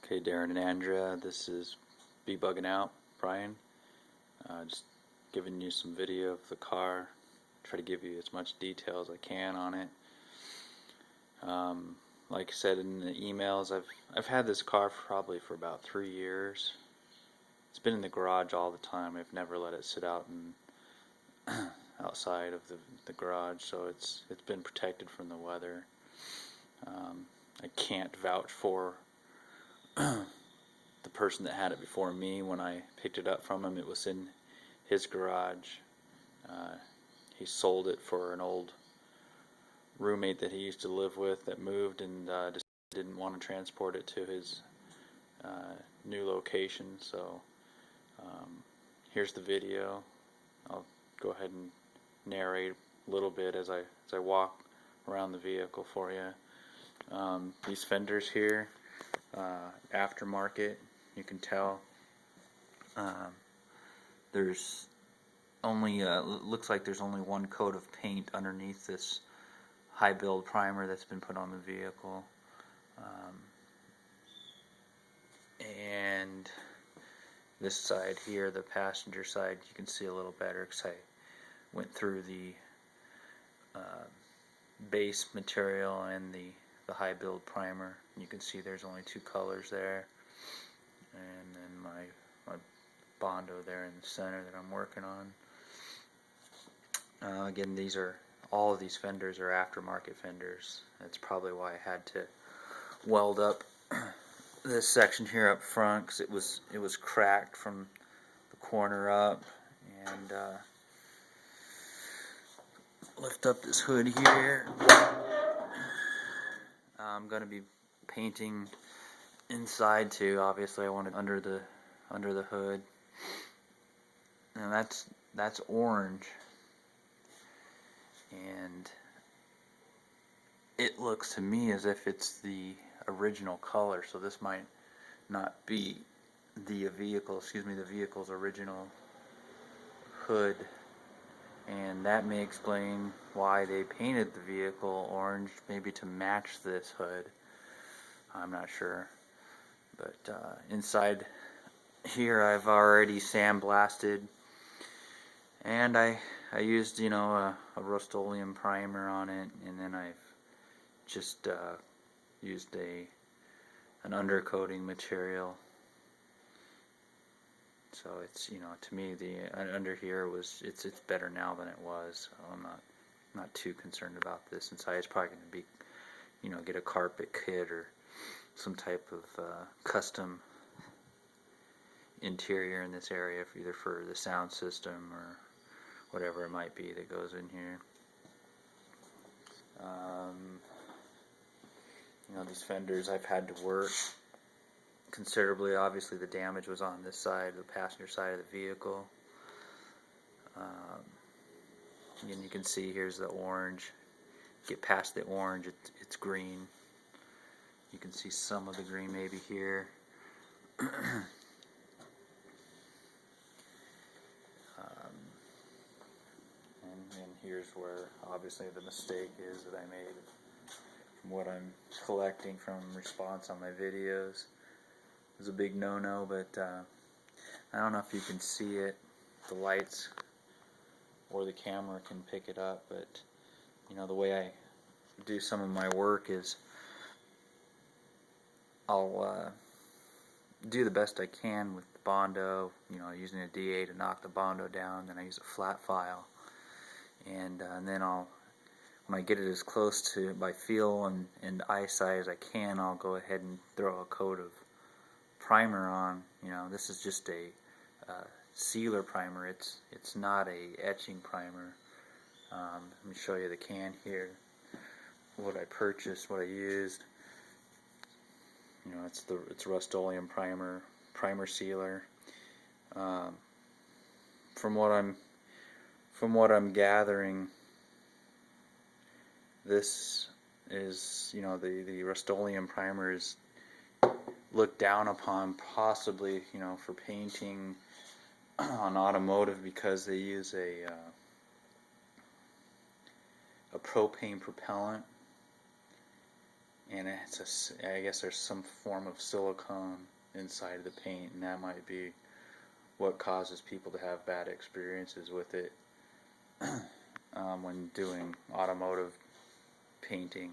Okay, Darren and Andrea, this is Bbugnout, Brian. Just giving you some video of the car. Try to give you as much detail as I can on it. Like I said in the emails, I've had this car probably for about 3 years. It's been in the garage all the time. I've never let it sit out and outside of the garage, so it's been protected from the weather. I can't vouch for the person that had it before me. When I picked it up from him, it was in his garage. He sold it for an old roommate that he used to live with that moved and just didn't want to transport it to his new location. So here's the video. I'll go ahead and narrate a little bit as I walk around the vehicle for you. These fenders here, aftermarket, you can tell. There's only looks like there's only one coat of paint underneath this high build primer that's been put on the vehicle, and this side here, the passenger side, you can see a little better because I went through the base material and the high build primer. You can see there's only two colors there, and then my Bondo there in the center that I'm working on. Again, all of these fenders are aftermarket fenders. That's probably why I had to weld up this section here up front, because it was cracked from the corner up. And lift up this hood here. I'm going to be painting inside too. Obviously, I want it under the hood, and that's orange, and it looks to me as if it's the original color. So this might not be the vehicle's original hood, and that may explain why they painted the vehicle orange, maybe to match this hood. I'm not sure. But inside here I've already sandblasted, and I used a Rustoleum primer on it, and then I've just used an undercoating material. So it's, to me, the under here it's better now than it was. So I'm not too concerned about this inside. It's probably going to be, get a carpet kit or some type of custom interior in this area, either for the sound system or whatever it might be that goes in here. These fenders I've had to work considerably. Obviously, the damage was on this side, the passenger side of the vehicle. And you can see here's the orange. Get past the orange, it's green. You can see some of the green maybe here. And here's where obviously the mistake is that I made from what I'm collecting from response on my videos. It was a big no-no, but I don't know if you can see it, the lights or the camera can pick it up, but the way I do some of my work is I'll do the best I can with the Bondo, using a DA to knock the Bondo down. Then I use a flat file, and then when I get it as close to by feel and eyesight as I can, I'll go ahead and throw a coat of primer on. This is just a sealer primer. It's not a etching primer. Let me show you the can here. What I purchased, what I used. It's Rustoleum primer sealer. From what I'm gathering, this is the Rustoleum primer is looked down upon, possibly for painting on automotive, because they use a propane propellant, and I guess there's some form of silicone inside of the paint, and that might be what causes people to have bad experiences with it when doing automotive painting.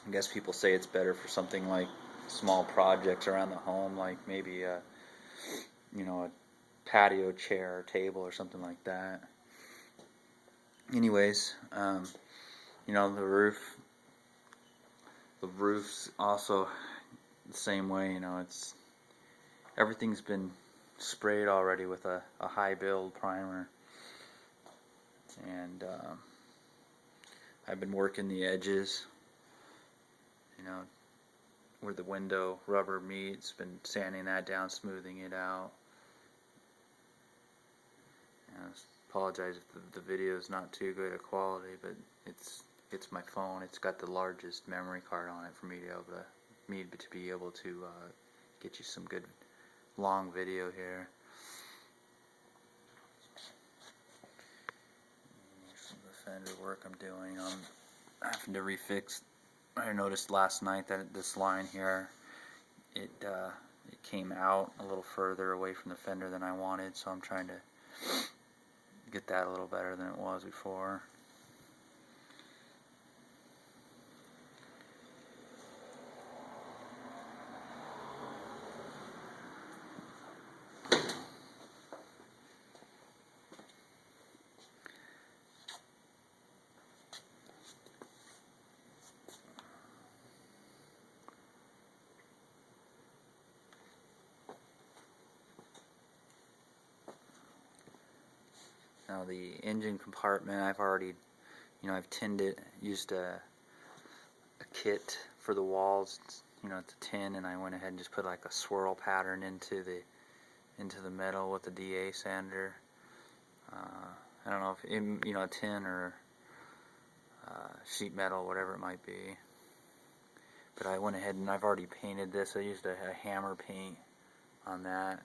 I guess people say it's better for something like small projects around the home, like maybe a patio chair or table or something like that. Anyways, the roof's also the same way. Everything's been sprayed already with a high build primer, and I've been working the edges, where the window rubber meets, been sanding that down, smoothing it out. I apologize if the video is not too good a quality, but it's my phone. It's got the largest memory card on it for me to be able to get you some good long video here. Here's some of the fender work I'm doing. I'm having to refix. I noticed last night that this line here, it came out a little further away from the fender than I wanted, so I'm trying to get that a little better than it was before. Now the engine compartment, I've already, I've tinned it, used a kit for the walls, it's a tin, and I went ahead and just put like a swirl pattern into the metal with the DA sander. I don't know if a tin or sheet metal, whatever it might be. But I went ahead and I've already painted this. I used a hammer paint on that.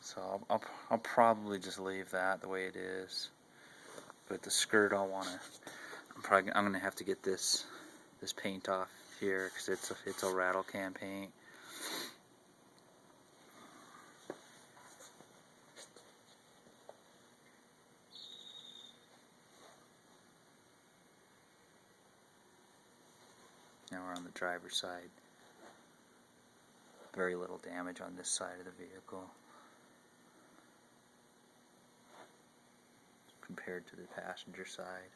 So I'll probably just leave that the way it is. But the skirt, I'm gonna have to get this paint off here because it's a rattle can paint. Now we're on the driver's side. Very little damage on this side of the vehicle compared to the passenger side.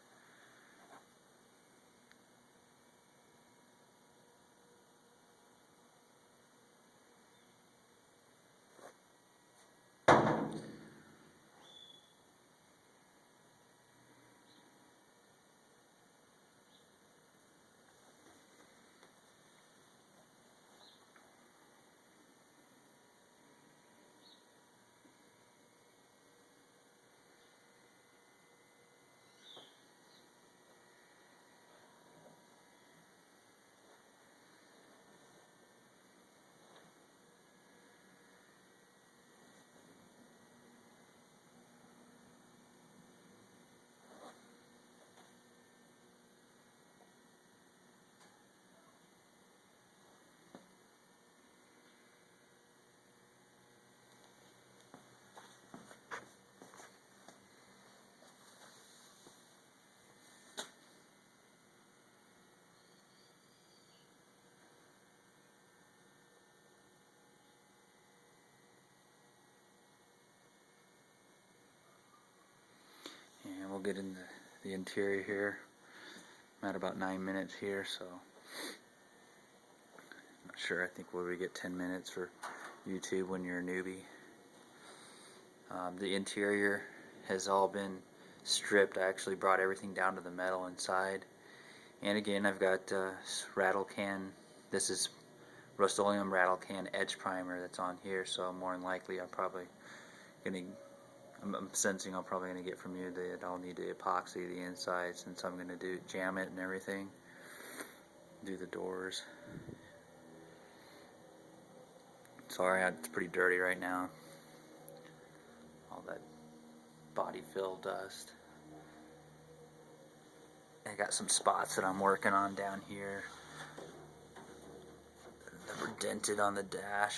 And we'll get into the interior here. I'm at about 9 minutes here, so I'm not sure. I think we get 10 minutes for YouTube when you're a newbie. The interior has all been stripped. I actually brought everything down to the metal inside. And again, I've got rattle can. This is Rustoleum rattle can edge primer that's on here, so more than likely I'm sensing I'm probably going to get from you that I'll need to epoxy the inside, since I'm going to jam it and everything, do the doors. Sorry, it's pretty dirty right now, all that body fill dust. I got some spots that I'm working on down here that were dented on the dash.